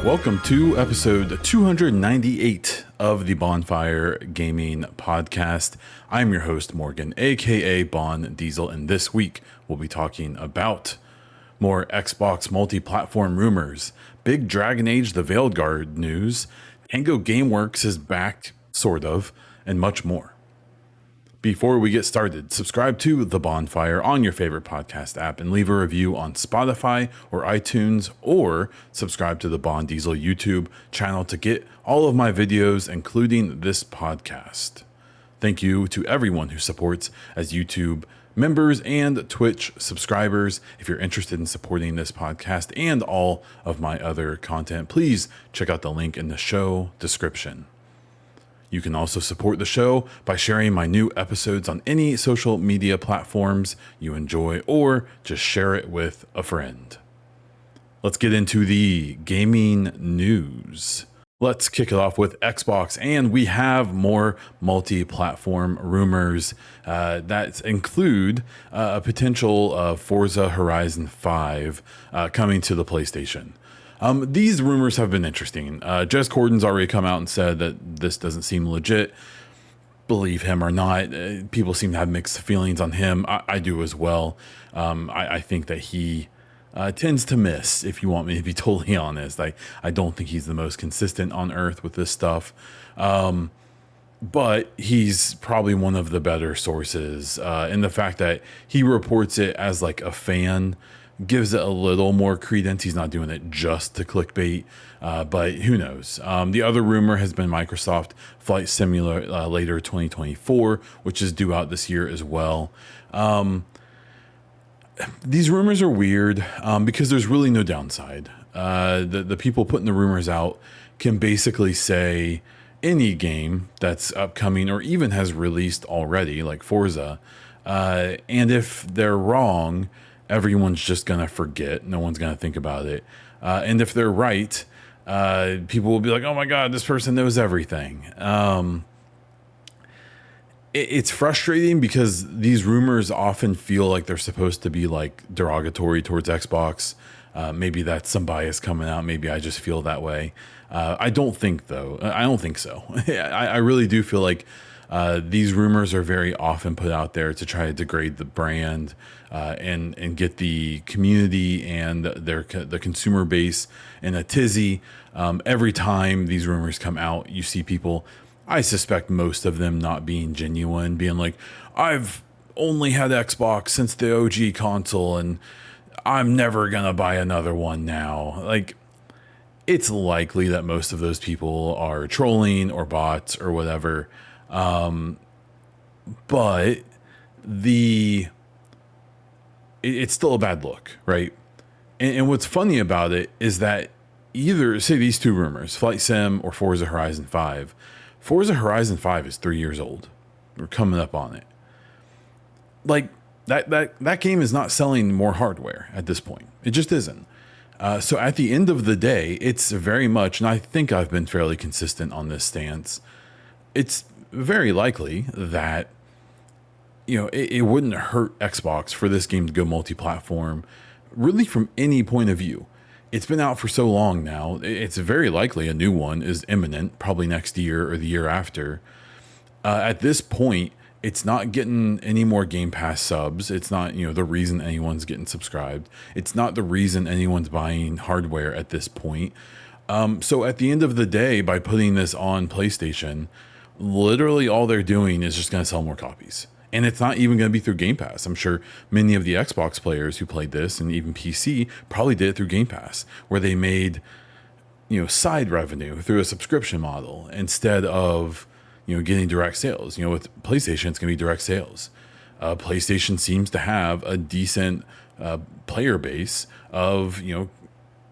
Welcome to episode 298 of the Baunfire Gaming Podcast. I'm your host, Morgan, aka Bon Diesel, and this week we'll be talking about more Xbox multi-platform rumors, big Dragon Age The Veilguard news, Tango Gameworks is back, sort of, and much more. Before we get started, subscribe to The Baunfire on your favorite podcast app and leave a review on Spotify or iTunes, or subscribe to the Bon Diesel YouTube channel to get all of my videos, including this podcast. Thank you to everyone who supports as YouTube members and Twitch subscribers. If you're interested in supporting this podcast and all of my other content, please check out the link in the show description. You can also support the show by sharing my new episodes on any social media platforms you enjoy, or just share it with a friend. Let's get into the gaming news. Let's kick it off with Xbox, and we have more multi-platform rumors that include a potential Forza Horizon 5 coming to the PlayStation. These rumors have been interesting. Jez Corden's already come out and said that this doesn't seem legit. Believe him or not, people seem to have mixed feelings on him. I do as well. I think that he tends to miss, if you want me to be totally honest. I don't think he's the most consistent on earth with this stuff. But he's probably one of the better sources. And the fact that he reports it as like a fan gives it a little more credence. He's not doing it just to clickbait, but who knows? The other rumor has been Microsoft Flight Simulator 2024, which is due out this year as well. These rumors are weird because there's really no downside. The people putting the rumors out can basically say any game that's upcoming or even has released already, like Forza, and if they're wrong, everyone's just going to forget. No one's going to think about it. And if they're right, people will be like, oh my God, this person knows everything. It's frustrating because these rumors often feel like they're supposed to be like derogatory towards Xbox. Maybe that's some bias coming out. Maybe I just feel that way. I don't think though. I don't think so. I really do feel like these rumors are very often put out there to try to degrade the brand and get the community and the consumer base in a tizzy. Every time these rumors come out, you see people, I suspect most of them not being genuine, being like, I've only had Xbox since the OG console and I'm never going to buy another one now. Like, it's likely that most of those people are trolling or bots or whatever. But it's still a bad look, right? And what's funny about it is that either, say these two rumors, Flight Sim or Forza Horizon 5, Forza Horizon 5 is 3 years old. We're coming up on it. Like, that game is not selling more hardware at this point. It just isn't. So at the end of the day, it's very much, and I think I've been fairly consistent on this stance, it's very likely that, you know, it wouldn't hurt Xbox for this game to go multi-platform, really from any point of view. It's been out for so long now. It's very likely a new one is imminent, probably next year or the year after. At this point, it's not getting any more Game Pass subs. It's not, you know, the reason anyone's getting subscribed. It's not the reason anyone's buying hardware at this point. So at the end of the day, by putting this on PlayStation, literally all they're doing is just going to sell more copies. And it's not even going to be through Game Pass. I'm sure many of the Xbox players who played this, and even PC, probably did it through Game Pass, where they made, you know, side revenue through a subscription model instead of, you know, getting direct sales. You know, with PlayStation, it's going to be direct sales. PlayStation seems to have a decent player base of, you know,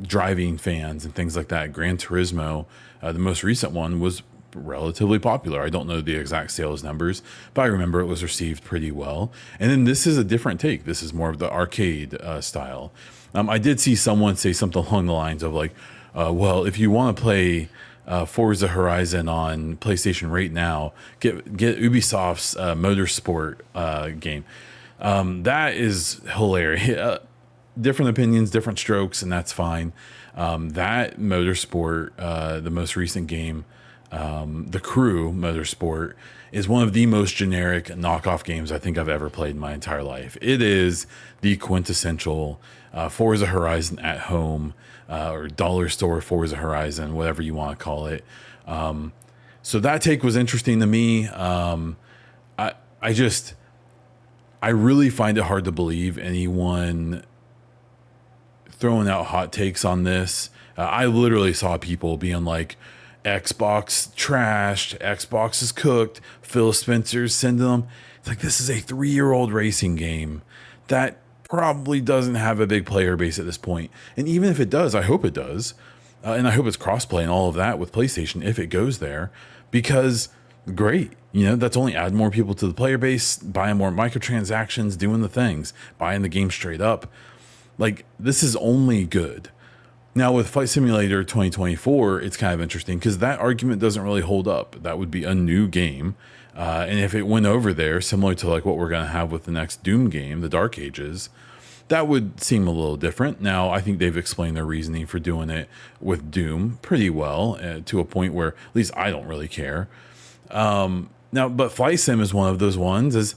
driving fans and things like that. Gran Turismo, the most recent one, was relatively popular. I don't know the exact sales numbers, but I remember it was received pretty well. And then this is a different take. This is more of the arcade style. I did see someone say something along the lines of like, well, if you want to play Forza Horizon on PlayStation right now, get Ubisoft's Motorsport game. That is hilarious. Different opinions, different strokes, and that's fine. That Motorsport, the most recent game, the Crew Motorsport, is one of the most generic knockoff games I think I've ever played in my entire life. It is the quintessential Forza Horizon at home, or dollar store Forza Horizon, whatever you want to call it. So that take was interesting to me. I really find it hard to believe anyone throwing out hot takes on this. I literally saw people being like, Xbox trashed, Xbox is cooked, Phil Spencer's sending them. It's like, this is a 3-year-old racing game that probably doesn't have a big player base at this point. And even if it does, I hope it does. And I hope it's crossplay and all of that with PlayStation if it goes there, because great. That's only add more people to the player base, buying more microtransactions, doing the things, buying the game straight up. Like, this is only good. Now, with Flight Simulator 2024, it's kind of interesting because that argument doesn't really hold up. That would be a new game. And if it went over there, similar to like what we're going to have with the next Doom game, the Dark Ages, that would seem a little different. Now, I think they've explained their reasoning for doing it with Doom pretty well, to a point where at least I don't really care. Now, but Flight Sim is one of those ones,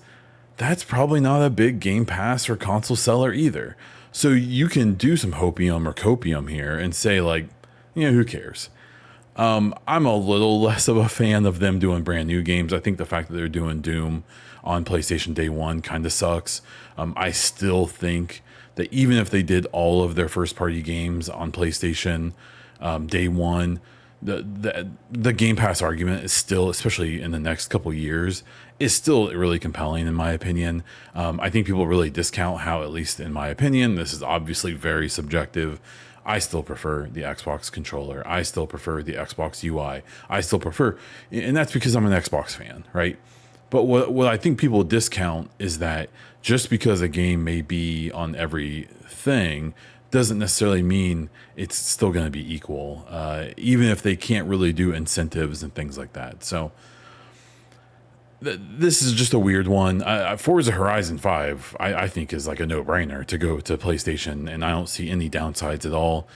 that's probably not a big Game Pass or console seller either. So you can do some hopium or copium here and say, like, who cares? I'm a little less of a fan of them doing brand new games. I think the fact that they're doing Doom on PlayStation day one kind of sucks. I still think that even if they did all of their first party games on PlayStation day one, the Game Pass argument is still, especially in the next couple years, is still really compelling in my opinion. I think people really discount how, at least in my opinion, this is obviously very subjective. I still prefer the Xbox controller. I still prefer the Xbox UI. I still prefer, and that's because I'm an Xbox fan, right? But what I think people discount is that just because a game may be on everything doesn't necessarily mean it's still going to be equal, even if they can't really do incentives and things like that. So this is just a weird one. Forza Horizon 5, I think, is like a no-brainer to go to PlayStation, and I don't see any downsides at all.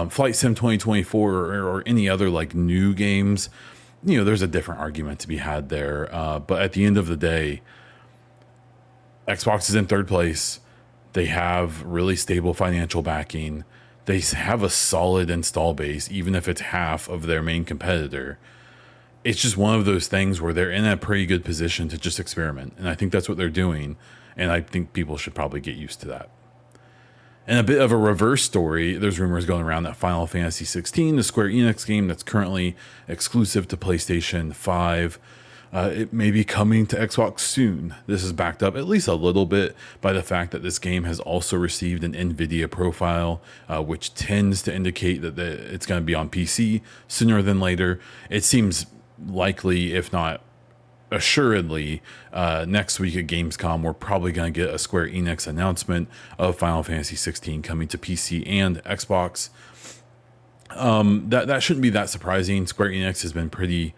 Flight Sim 2024 or any other like new games, there's a different argument to be had there. But at the end of the day, Xbox is in third place. They have really stable financial backing. They have a solid install base, even if it's half of their main competitor. It's just one of those things where they're in a pretty good position to just experiment. And I think that's what they're doing. And I think people should probably get used to that. And a bit of a reverse story, there's rumors going around that Final Fantasy 16, the Square Enix game that's currently exclusive to PlayStation 5, it may be coming to Xbox soon. This is backed up at least a little bit by the fact that this game has also received an NVIDIA profile, which tends to indicate that it's going to be on PC sooner than later. It seems likely, if not assuredly, next week at Gamescom, we're probably going to get a Square Enix announcement of Final Fantasy 16 coming to PC and Xbox. That shouldn't be that surprising. Square Enix has been pretty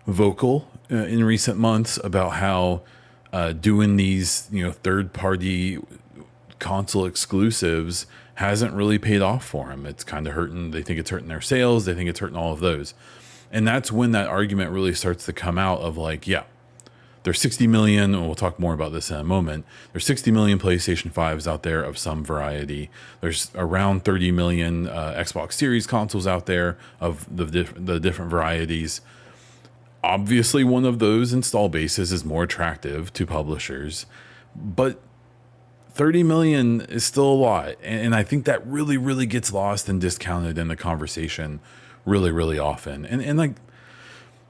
vocal in recent months about how doing these third-party console exclusives hasn't really paid off for them. It's kind of hurting. They think it's hurting their sales. They think it's hurting all of those. And that's when that argument really starts to come out of like, yeah, there's 60 million, and we'll talk more about this in a moment. There's 60 million PlayStation 5s out there of some variety. There's around 30 million Xbox Series consoles out there of the different varieties. Obviously, one of those install bases is more attractive to publishers, but 30 million is still a lot. And I think that really, really gets lost and discounted in the conversation really, really often. And like,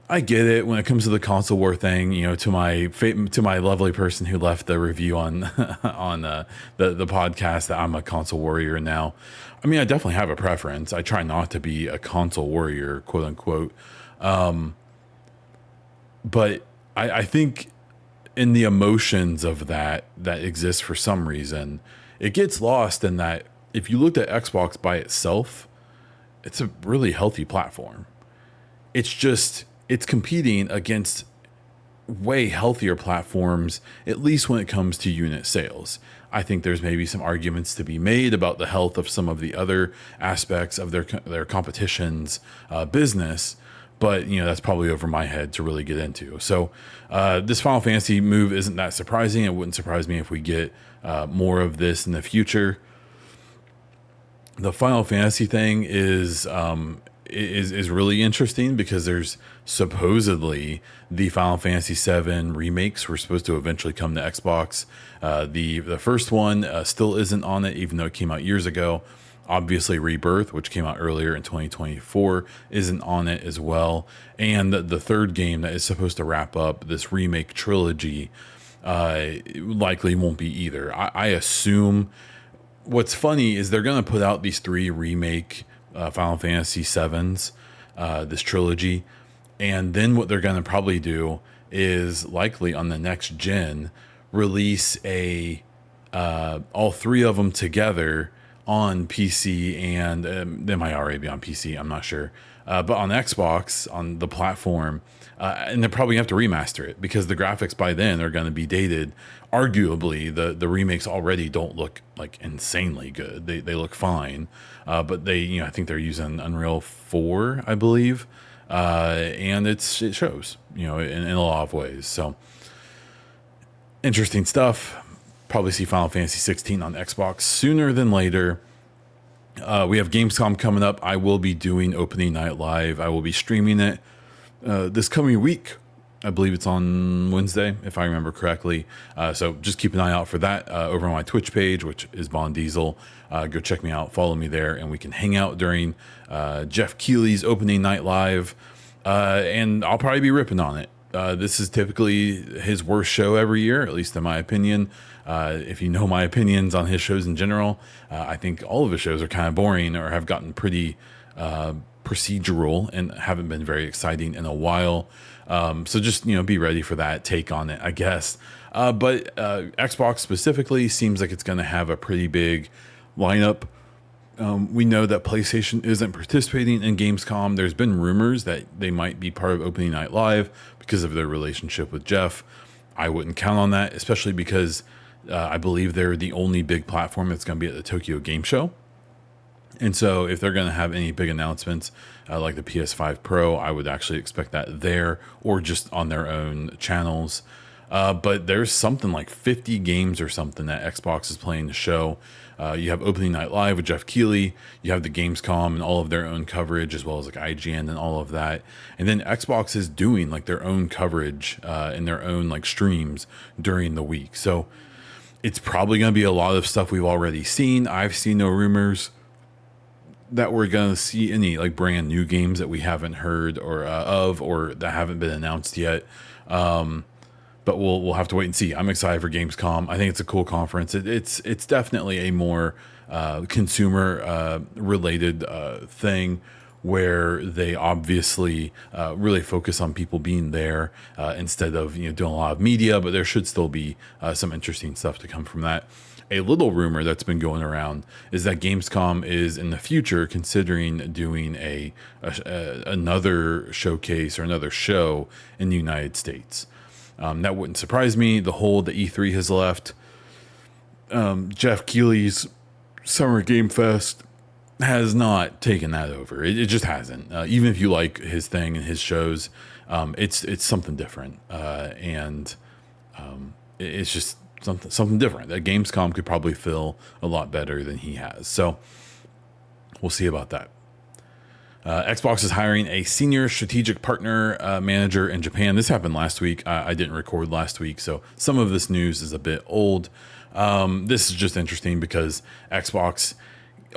I get it when it comes to the console war thing, to my lovely person who left the review on the podcast, that I'm a console warrior now. I mean, I definitely have a preference. I try not to be a console warrior, quote unquote. But I think in the emotions of that exists for some reason, it gets lost in that if you looked at Xbox by itself, it's a really healthy platform. It's competing against way healthier platforms, at least when it comes to unit sales. I think there's maybe some arguments to be made about the health of some of the other aspects of their competition's business, but that's probably over my head to really get into. So this Final Fantasy move isn't that surprising. It wouldn't surprise me if we get more of this in the future. The Final Fantasy thing is really interesting because there's supposedly the Final Fantasy VII remakes were supposed to eventually come to Xbox. The first one still isn't on it, even though it came out years ago. Obviously, Rebirth, which came out earlier in 2024, isn't on it as well. And the third game that is supposed to wrap up this remake trilogy likely won't be either. I assume. What's funny is they're going to put out these 3 remake Final Fantasy VIIs, this trilogy, and then what they're going to probably do is likely on the next gen release all 3 of them together on PC, and they might already be on PC, I'm not sure, but on Xbox, on the platform, and they'll probably have to remaster it because the graphics by then are going to be dated. Arguably, the remakes already don't look like insanely good. They look fine, but I think they're using Unreal 4, I believe, and it shows, in a lot of ways. So interesting stuff. Probably see Final Fantasy 16 on Xbox sooner than later. We have Gamescom coming up. I will be doing opening night live. I will be streaming it this coming week. I believe it's on Wednesday, if I remember correctly. So just keep an eye out for that over on my Twitch page, which is Von Diesel. Go check me out, follow me there, and we can hang out during Jeff Keighley's opening night live. And I'll probably be ripping on it. This is typically his worst show every year, at least in my opinion. If you know my opinions on his shows in general, I think all of his shows are kind of boring or have gotten pretty procedural and haven't been very exciting in a while. So just, be ready for that take on it, I guess. But Xbox specifically seems like it's going to have a pretty big lineup. We know that PlayStation isn't participating in Gamescom. There's been rumors that they might be part of Opening Night Live because of their relationship with Jeff. I wouldn't count on that, especially because I believe they're the only big platform that's going to be at the Tokyo Game Show. And so if they're going to have any big announcements like the PS5 Pro, I would actually expect that there or just on their own channels. But there's something like 50 games or something that Xbox is playing to show. You have Opening Night Live with Jeff Keighley. You have the Gamescom and all of their own coverage, as well as like IGN and all of that. And then Xbox is doing like their own coverage and their own like streams during the week. So it's probably going to be a lot of stuff we've already seen. I've seen no rumors that we're going to see any like brand new games that we haven't heard or or that haven't been announced yet. But we'll have to wait and see. I'm excited for Gamescom. I think it's a cool conference. It's definitely a more consumer related thing where they obviously really focus on people being there instead of doing a lot of media. But there should still be some interesting stuff to come from that. A little rumor that's been going around is that Gamescom is in the future considering doing another showcase or another show in the United States. That wouldn't surprise me. The hold that E3 has left. Jeff Keighley's Summer Game Fest has not taken that over. It just hasn't. Even if you like his thing and his shows, it's something different. And it's just something different that Gamescom could probably fill a lot better than he has. So we'll see about that. Xbox is hiring a senior strategic partner manager in Japan. This happened last week. I didn't record last week, so some of this news is a bit old. This is just interesting because Xbox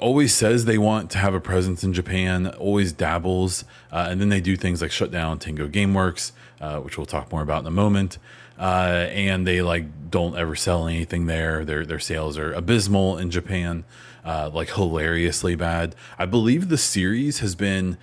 always says they want to have a presence in Japan, always dabbles, and then they do things like shut down Tango Gameworks, which we'll talk more about in a moment. And they don't ever sell anything there. Their sales are abysmal in Japan, hilariously bad. I believe the series has been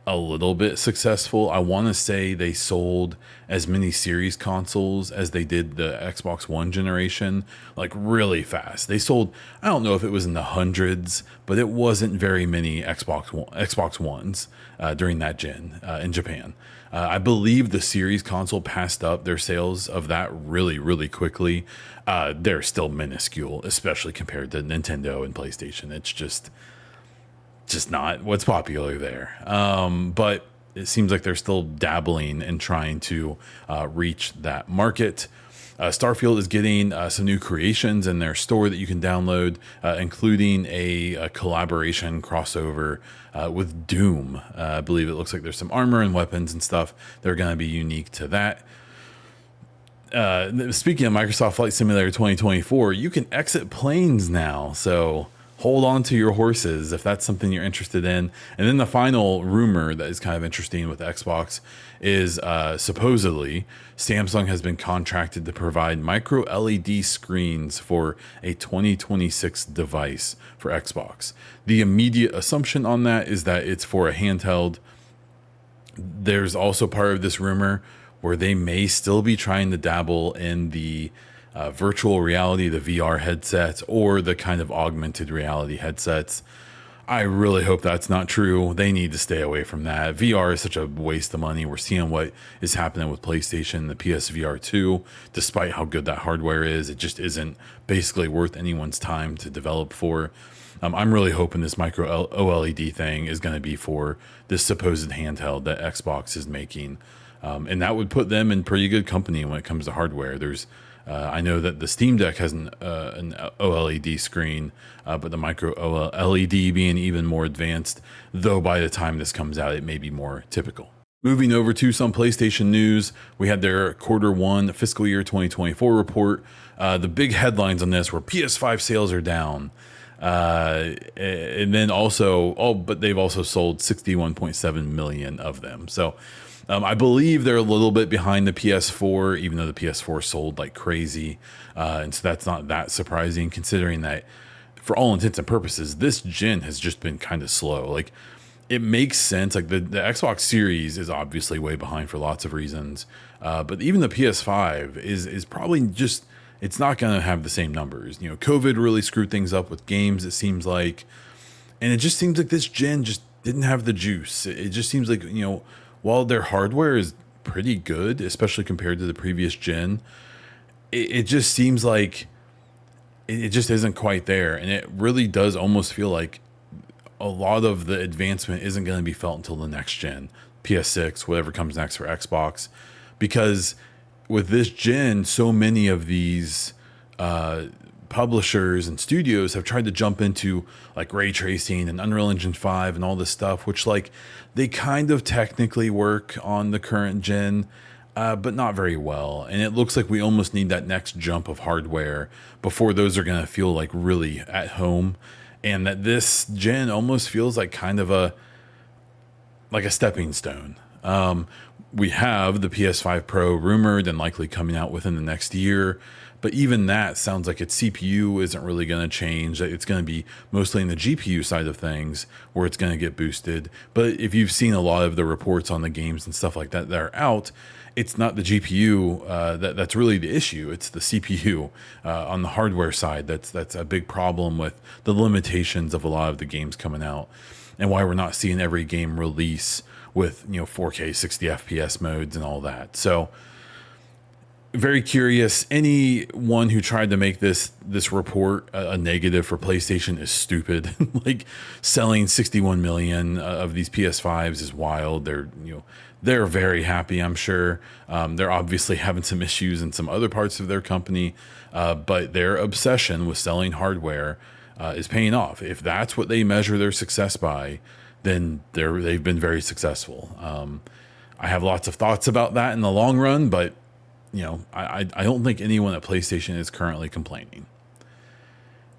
a little bit successful. I want to say they sold as many series consoles as they did the Xbox One generation, like really fast. They sold, I don't know if it was in the hundreds, but it wasn't very many Xbox Ones during that gen in Japan. I believe the series console passed up their sales of that really, really quickly. They're still minuscule, especially compared to Nintendo and PlayStation. It's just not what's popular there. But it seems like they're still dabbling and trying to reach that market. Starfield is getting some new creations in their store that you can download, including a collaboration crossover with Doom. I believe it looks like there's some armor and weapons and stuff that are going to be unique to that. Speaking of Microsoft Flight Simulator 2024, you can exit planes now. So hold on to your horses if that's something you're interested in. And then the final rumor that is kind of interesting with Xbox is supposedly Samsung has been contracted to provide micro LED screens for a 2026 device for Xbox. The immediate assumption on that is that it's for a handheld. There's also part of this rumor where they may still be trying to dabble in the virtual reality, the VR headsets, or the kind of augmented reality headsets. I really hope that's not true. They need to stay away from that. VR is such a waste of money. We're seeing what is happening with PlayStation, the PSVR 2. Despite how good that hardware is, it just isn't basically worth anyone's time to develop for. I'm really hoping this micro OLED thing is going to be for this supposed handheld that Xbox is making. And that would put them in pretty good company when it comes to hardware. I know that the Steam Deck has an OLED screen, but the micro OLED being even more advanced, though by the time this comes out, it may be more typical. Moving over to some PlayStation news, we had their Q1 fiscal year 2024 report. The big headlines on this were PS5 sales are down. And then also, but they've also sold 61.7 million of them. So I believe they're a little bit behind the PS4, even though the PS4 sold like crazy. And so that's not that surprising, considering that for all intents and purposes, this gen has just been kind of slow. Like, it makes sense. Like the Xbox Series is obviously way behind for lots of reasons. But even the PS5 is probably just, it's not going to have the same numbers. You know, COVID really screwed things up with games, it seems like. And it just seems like this gen just didn't have the juice. It just seems like, you know, while their hardware is pretty good, especially compared to the previous gen, it just seems like it just isn't quite there. And it really does almost feel like a lot of the advancement isn't going to be felt until the next gen, PS6, whatever comes next for Xbox. Because with this gen, so many of these publishers and studios have tried to jump into like ray tracing and Unreal Engine 5 and all this stuff, which like they kind of technically work on the current gen, but not very well. And it looks like we almost need that next jump of hardware before those are going to feel like really at home. And that this gen almost feels like kind of a stepping stone. We have the PS5 Pro rumored and likely coming out within the next year. But even that sounds like its CPU isn't really going to change. It's going to be mostly in the GPU side of things where it's going to get boosted. But if you've seen a lot of the reports on the games and stuff like that that are out, it's not the GPU that's really the issue. It's the CPU on the hardware side. That's a big problem with the limitations of a lot of the games coming out, and why we're not seeing every game release with 4K 60 FPS modes and all that. So very curious. Anyone who tried to make this report a negative for PlayStation is stupid. Like, selling 61 million of these PS5s is wild. They're very happy, I'm sure. They're obviously having some issues in some other parts of their company, but their obsession with selling hardware is paying off. If that's what they measure their success by, then they've been very successful. I have lots of thoughts about that in the long run, but I don't think anyone at PlayStation is currently complaining.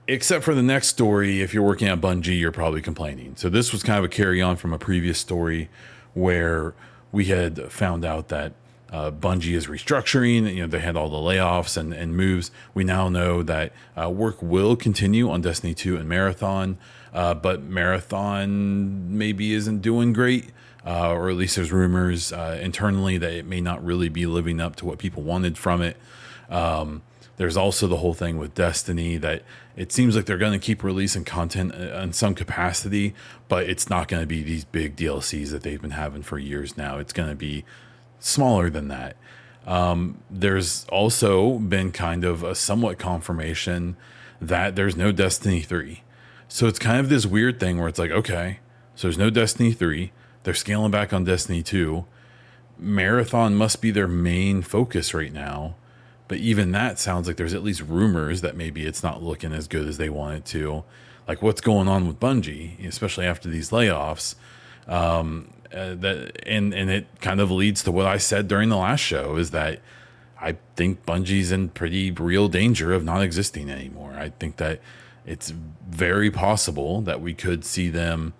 Except for the next story. If you're working at Bungie, you're probably complaining. So this was kind of a carry on from a previous story where we had found out that Bungie is restructuring. They had all the layoffs and moves. We now know that work will continue on Destiny 2 and Marathon, but Marathon maybe isn't doing great, or at least there's rumors internally that it may not really be living up to what people wanted from it. There's also the whole thing with Destiny that it seems like they're going to keep releasing content in some capacity, but it's not going to be these big DLCs that they've been having for years now. It's going to be smaller than that. There's also been kind of a somewhat confirmation that there's no Destiny 3. So it's kind of this weird thing where it's like, okay, so there's no Destiny 3. They're scaling back on Destiny 2. Marathon must be their main focus right now. But even that sounds like there's at least rumors that maybe it's not looking as good as they want it to. Like what's going on with Bungie, especially after these layoffs. And it kind of leads to what I said during the last show, is that I think Bungie's in pretty real danger of not existing anymore. I think that it's very possible that we could see them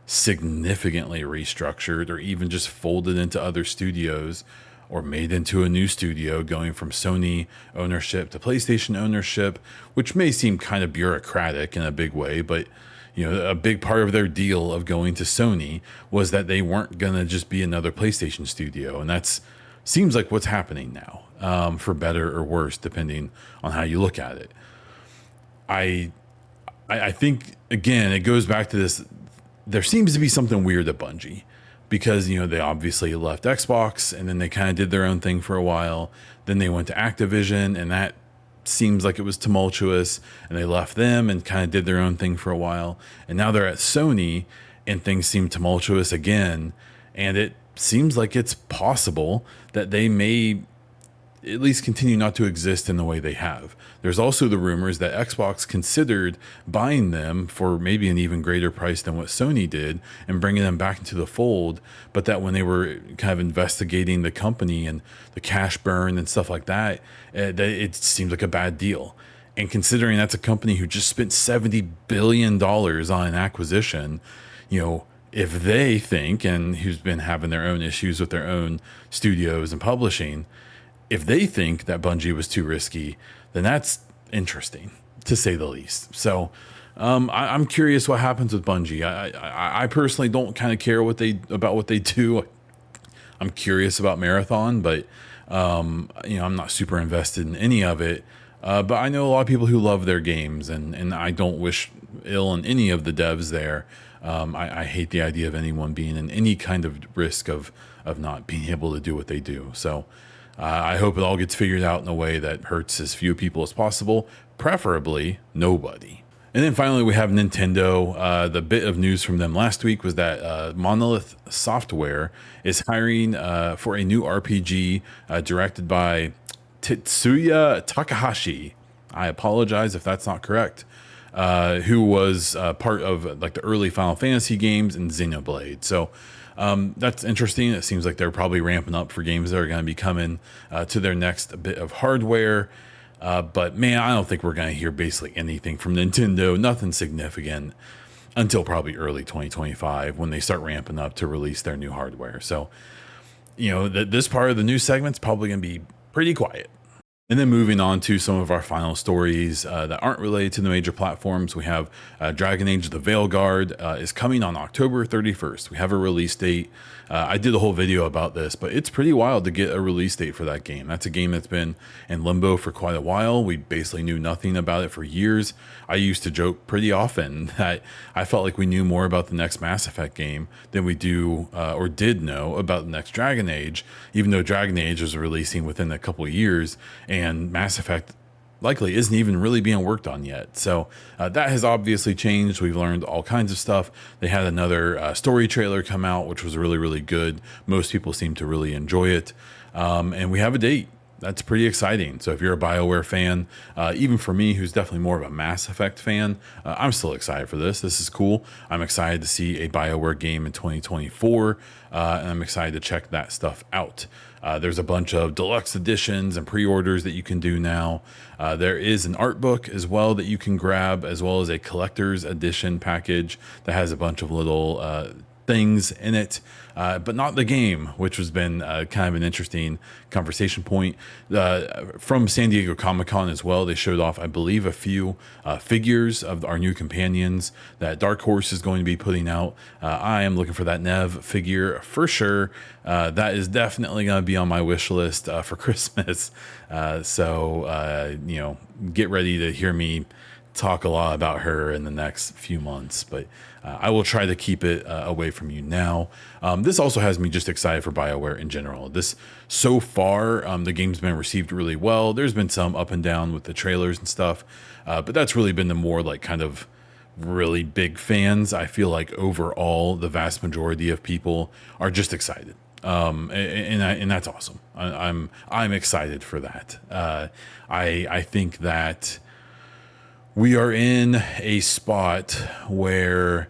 significantly restructured or even just folded into other studios, or made into a new studio, going from Sony ownership to PlayStation ownership, which may seem kind of bureaucratic in a big way, but a big part of their deal of going to Sony was that they weren't going to just be another PlayStation studio. And that's seems like what's happening now, for better or worse, depending on how you look at it. I think, again, it goes back to this. There seems to be something weird at Bungie, because, they obviously left Xbox and then they kind of did their own thing for a while. Then they went to Activision, and that seems like it was tumultuous, and they left them and kind of did their own thing for a while. And now they're at Sony and things seem tumultuous again. And it seems like it's possible that they may at least continue not to exist in the way they have. There's also the rumors that Xbox considered buying them for maybe an even greater price than what Sony did and bringing them back into the fold, but that when they were kind of investigating the company and the cash burn and stuff like that, it seemed like a bad deal. And considering that's a company who just spent $70 billion on an acquisition, if they think, and who's been having their own issues with their own studios and publishing, if they think that Bungie was too risky, then that's interesting, to say the least. So I'm curious what happens with Bungie. I personally don't kind of care about what they do. I'm curious about Marathon, but I'm not super invested in any of it. But I know a lot of people who love their games, and I don't wish ill on any of the devs there. I hate the idea of anyone being in any kind of risk of not being able to do what they do. So I hope it all gets figured out in a way that hurts as few people as possible, preferably nobody. And then finally, we have Nintendo. The bit of news from them last week was that Monolith Software is hiring for a new RPG directed by Tetsuya Takahashi. I apologize if that's not correct. Who was part of like the early Final Fantasy games and Xenoblade. So that's interesting. It seems like they're probably ramping up for games that are going to be coming to their next bit of hardware. But man, I don't think we're going to hear basically anything from Nintendo, nothing significant, until probably early 2025 when they start ramping up to release their new hardware. So, this part of the news segment's probably going to be pretty quiet. And then moving on to some of our final stories that aren't related to the major platforms, we have Dragon Age The Veilguard is coming on October 31st. We have a release date. I did a whole video about this, but it's pretty wild to get a release date for that game. That's a game that's been in limbo for quite a while. We basically knew nothing about it for years. I used to joke pretty often that I felt like we knew more about the next Mass Effect game than we do or did know about the next Dragon Age, even though Dragon Age was releasing within a couple of years and Mass Effect likely isn't even really being worked on yet. So that has obviously changed. We've learned all kinds of stuff. They had another story trailer come out, which was really, really good. Most people seem to really enjoy it. And we have a date. That's pretty exciting. So if you're a BioWare fan, even for me, who's definitely more of a Mass Effect fan, I'm still excited for this. This is cool. I'm excited to see a BioWare game in 2024, and I'm excited to check that stuff out. There's a bunch of deluxe editions and pre-orders that you can do now. There is an art book as well that you can grab, as well as a collector's edition package that has a bunch of little things in it, but not the game, which has been kind of an interesting conversation point. From San Diego Comic-Con as well, they showed off, I believe, a few figures of our new companions that Dark Horse is going to be putting out. I am looking for that Nev figure for sure. That is definitely going to be on my wish list for Christmas. So get ready to hear me talk a lot about her in the next few months, but I will try to keep it away from you now. This also has me just excited for BioWare in general. This so far, the game's been received really well. There's been some up and down with the trailers and stuff, but that's really been the more like kind of really big fans. I feel like overall, the vast majority of people are just excited. And that's awesome. I'm excited for that. I think that we are in a spot where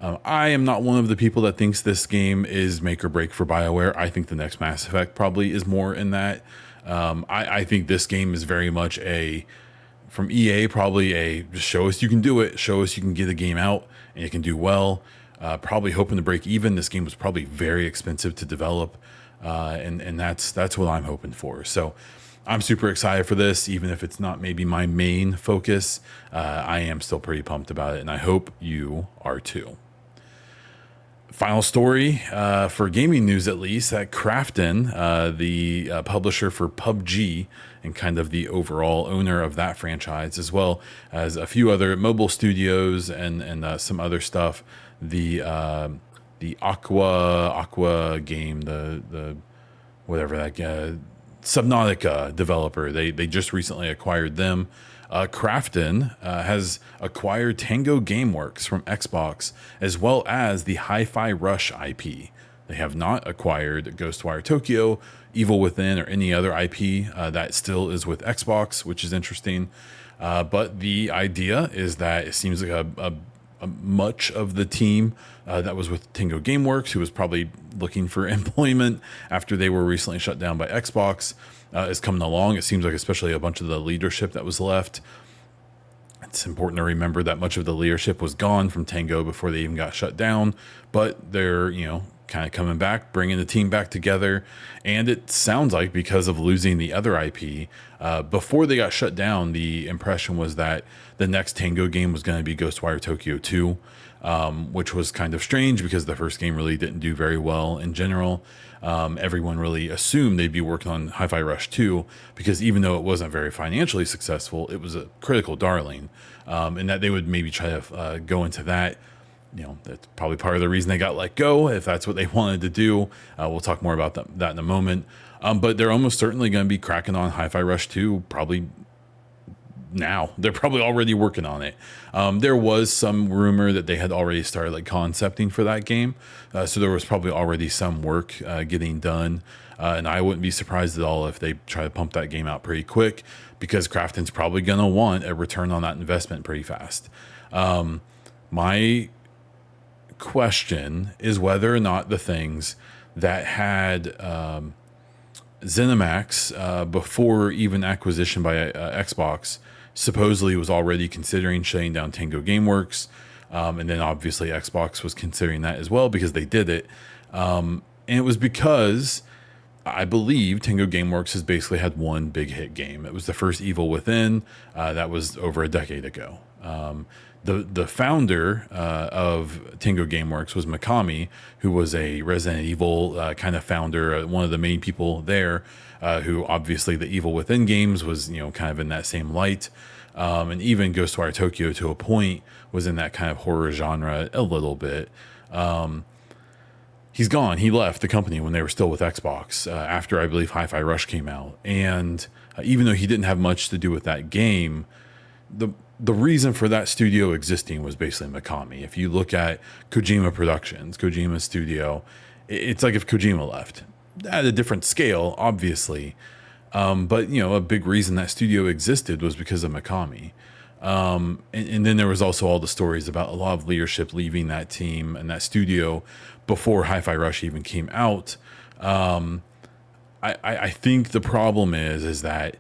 I am not one of the people that thinks this game is make or break for BioWare. I think the next Mass Effect probably is more in that. I think this game is very much from EA, probably just show us you can do it. Show us you can get a game out and you can do well. Probably hoping to break even. This game was probably very expensive to develop. And that's what I'm hoping for. So I'm super excited for this, even if it's not maybe my main focus. I am still pretty pumped about it, and I hope you are too. Final story for gaming news, at least, that Krafton, the publisher for PUBG and kind of the overall owner of that franchise, as well as a few other mobile studios and some other stuff, the Aqua game, the whatever that Subnautica developer. They just recently acquired them. Krafton has acquired Tango Gameworks from Xbox, as well as the Hi-Fi Rush IP. They have not acquired Ghostwire Tokyo, Evil Within, or any other IP. That still is with Xbox, which is interesting. But the idea is that it seems like a much of the team that was with Tango Gameworks, who was probably looking for employment after they were recently shut down by Xbox, is coming along. It seems like especially a bunch of the leadership that was left. It's important to remember that much of the leadership was gone from Tango before they even got shut down, but they're, kind of coming back, bringing the team back together. And it sounds like because of losing the other IP, before they got shut down, the impression was that the next Tango game was going to be Ghostwire Tokyo 2, which was kind of strange because the first game really didn't do very well in general. Everyone really assumed they'd be working on Hi-Fi Rush 2 because even though it wasn't very financially successful, it was a critical darling, and that they would maybe try to go into that. That's probably part of the reason they got let go, if that's what they wanted to do. We'll talk more about that in a moment. But they're almost certainly going to be cracking on Hi-Fi Rush 2 probably now. They're probably already working on it. There was some rumor that they had already started concepting for that game. So there was probably already some work getting done. And I wouldn't be surprised at all if they try to pump that game out pretty quick, because Krafton's probably going to want a return on that investment pretty fast. My question is whether or not the things that had ZeniMax before even acquisition by Xbox supposedly was already considering shutting down Tango Gameworks, and then obviously Xbox was considering that as well because they did it, and it was because I believe Tango Gameworks has basically had one big hit game. It was the first Evil Within, that was over a decade ago. The founder of Tango Gameworks was Mikami, who was a Resident Evil kind of founder, one of the main people there, who obviously the Evil Within games was kind of in that same light, and even Ghostwire Tokyo to a point was in that kind of horror genre a little bit. He's gone. He left the company when they were still with Xbox after I believe Hi-Fi Rush came out, and even though he didn't have much to do with that game, the reason for that studio existing was basically Mikami. If you look at Kojima Productions, Kojima Studio, it's like if Kojima left at a different scale, obviously. But a big reason that studio existed was because of Mikami. And then there was also all the stories about a lot of leadership leaving that team and that studio before Hi-Fi Rush even came out. I think the problem is that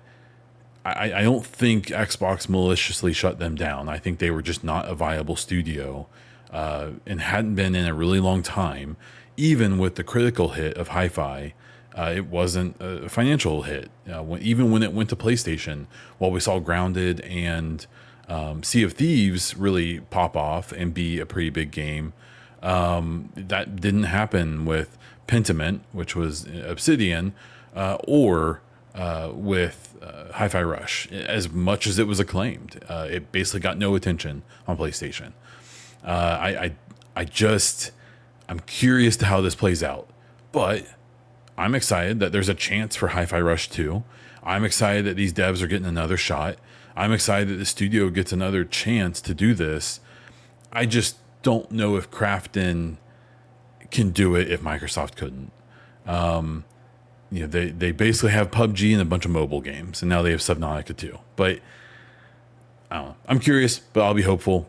I don't think Xbox maliciously shut them down. I think they were just not a viable studio and hadn't been in a really long time. Even with the critical hit of Hi-Fi, it wasn't a financial hit. Even when it went to PlayStation, while we saw Grounded and Sea of Thieves really pop off and be a pretty big game, that didn't happen with Pentiment, which was Obsidian, or with Hi-Fi Rush. As much as it was acclaimed, it basically got no attention on PlayStation. I'm curious to how this plays out, but I'm excited that there's a chance for Hi-Fi Rush 2. I'm excited that these devs are getting another shot. I'm excited that the studio gets another chance to do this. I just don't know if Krafton can do it if Microsoft couldn't. They basically have PUBG and a bunch of mobile games, and now they have Subnautica too. But I don't know. I'm curious, but I'll be hopeful.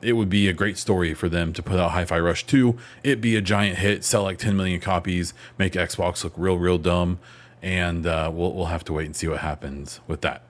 It would be a great story for them to put out Hi-Fi Rush 2. It'd be a giant hit, sell like 10 million copies, make Xbox look real dumb, and we'll have to wait and see what happens with that.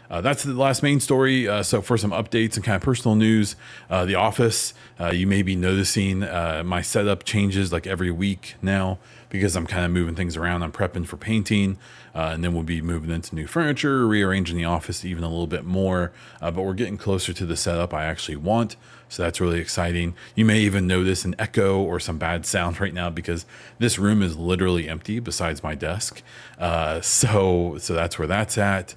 That's the last main story. So for some updates and kind of personal news, The Office, you may be noticing my setup changes like every week now because I'm kind of moving things around. I'm prepping for painting, and then we'll be moving into new furniture, rearranging the office even a little bit more. But we're getting closer to the setup I actually want. So that's really exciting. You may even notice an echo or some bad sound right now because this room is literally empty besides my desk. So that's where that's at.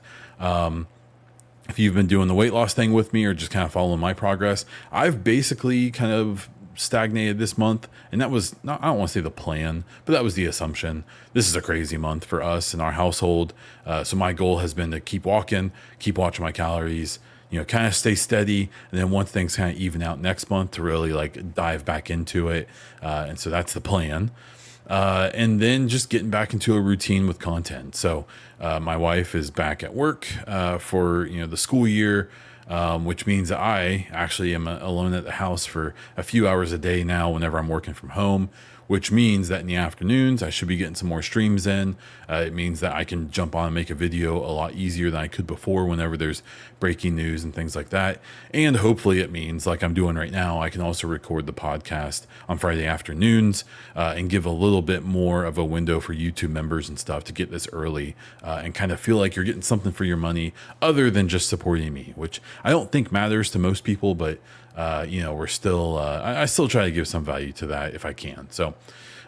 If you've been doing the weight loss thing with me or just kind of following my progress, I've basically kind of stagnated this month. And that was not, I don't want to say the plan, but that was the assumption. This is a crazy month for us in our household. So my goal has been to keep walking, keep watching my calories, kind of stay steady. And then once things kind of even out next month to really like dive back into it. And so that's the plan. And then just getting back into a routine with content. So my wife is back at work for the school year, which means that I actually am alone at the house for a few hours a day now whenever I'm working from home, which means that in the afternoons I should be getting some more streams in. It means that I can jump on and make a video a lot easier than I could before whenever there's breaking news and things like that. And hopefully it means, like I'm doing right now, I can also record the podcast on Friday afternoons and give a little bit more of a window for YouTube members and stuff to get this early and kind of feel like you're getting something for your money other than just supporting me, which I don't think matters to most people, but we're still, I still try to give some value to that if I can. So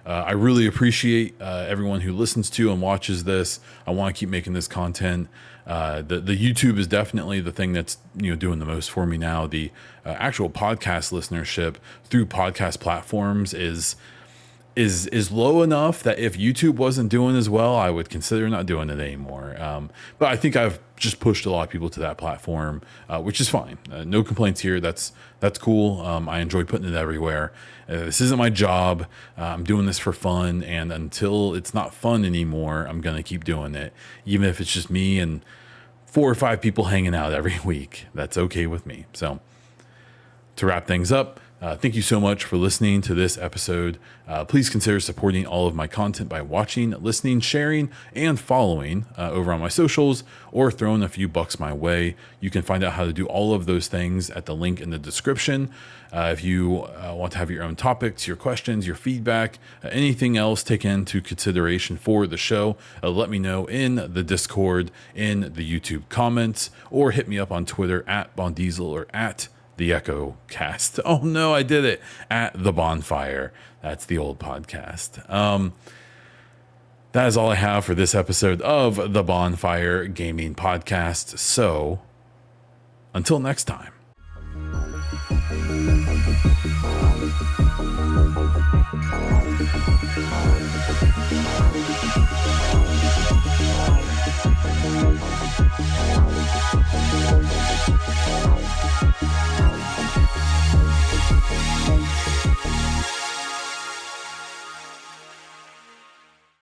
I really appreciate everyone who listens to and watches this. I want to keep making this content. The YouTube is definitely the thing that's doing the most for me now. The actual podcast listenership through podcast platforms is low enough that if YouTube wasn't doing as well, I would consider not doing it anymore. But I think I've just pushed a lot of people to that platform, which is fine. No complaints here. That's cool. I enjoy putting it everywhere. This isn't my job. I'm doing this for fun. And until it's not fun anymore, I'm going to keep doing it. Even if it's just me and 4 or 5 people hanging out every week. That's okay with me. So to wrap things up, thank you so much for listening to this episode. Please consider supporting all of my content by watching, listening, sharing, and following over on my socials or throwing a few bucks my way. You can find out how to do all of those things at the link in the description. If you want to have your own topics, your questions, your feedback, anything else taken into consideration for the show, let me know in the Discord, in the YouTube comments, or hit me up on Twitter at Bondiesel or at The Echo Cast. Oh no, I did it. At the Baunfire. That's the old podcast. That is all I have for this episode of the Baunfire Gaming Podcast. So until next time.